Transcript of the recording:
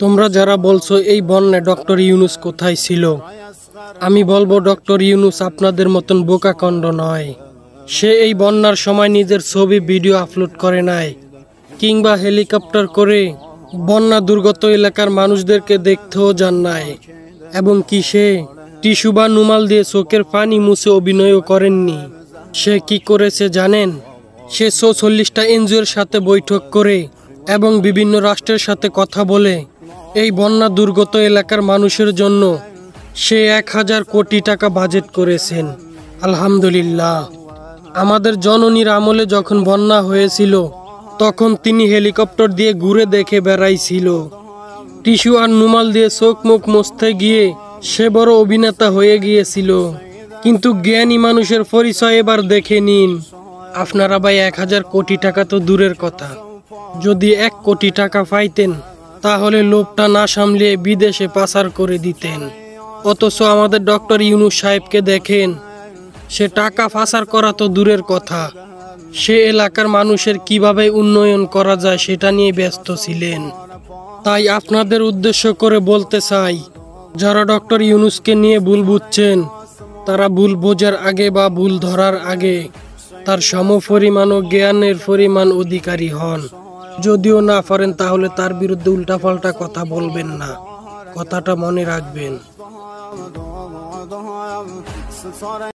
তোমরা যারা বলছো এই বন্যায় ডক্টর ইউনূস কোথায় ছিল, আমি বলবো ডক্টর ইউনূস আপনাদের মতন বোকাকণ্ড নয়। সে এই বন্যার সময় নিজের ছবি ভিডিও আপলোড করে নাই, কিংবা হেলিকপ্টার করে বন্যা দুর্গত এলাকার মানুষদেরকে দেখতেও যান নাই, এবং কি সে টিস্যু বা রুমাল দিয়ে চোখের পানি মুছে অভিনয়ও করেননি। সে কি করেছে জানেন? সে ৪৬টা এনজিওর সাথে বৈঠক করে এবং বিভিন্ন রাষ্ট্রের সাথে কথা বলে এই বন্যা দুর্গত এলাকার মানুষের জন্য সে ১,০০০ কোটি টাকা বাজেট করেছেন। আলহামদুলিল্লাহ। আমাদের জননীর আমলে যখন বন্যা হয়েছিল তখন তিনি হেলিকপ্টার দিয়ে ঘুরে দেখে বেড়াইছিল। টিস্যু আর রুমাল দিয়ে চোখ মুখ মুছতে গিয়ে সে বড় অভিনেতা হয়ে গিয়েছিল। কিন্তু জ্ঞানী মানুষের পরিচয় এবার দেখে নিন। আপনারা ভাই ১,০০০ কোটি টাকা তো দূরের কথা, যদি ১ কোটি টাকা পাইতেন তাহলে লোভটা না সামলিয়ে বিদেশে পাচার করে দিতেন। অথচ আমাদের ডক্টর ইউনূস সাহেবকে দেখেন, সে টাকা পাচার করা তো দূরের কথা, সে এলাকার মানুষের কিভাবে উন্নয়ন করা যায় সেটা নিয়ে ব্যস্ত ছিলেন। তাই আপনাদের উদ্দেশ্য করে বলতে চাই, যারা ডক্টর ইউনূসকে নিয়ে ভুল বুঝছেন তারা ভুল বোঝার আগে বা ভুল ধরার আগে তার সমপরিমাণ ও জ্ঞানের পরিমাণ অধিকারী হন। যদিও না পারেন তাহলে তার বিরুদ্ধে উল্টাপাল্টা কথা বলবেন না, কথাটা মনে রাখবেন।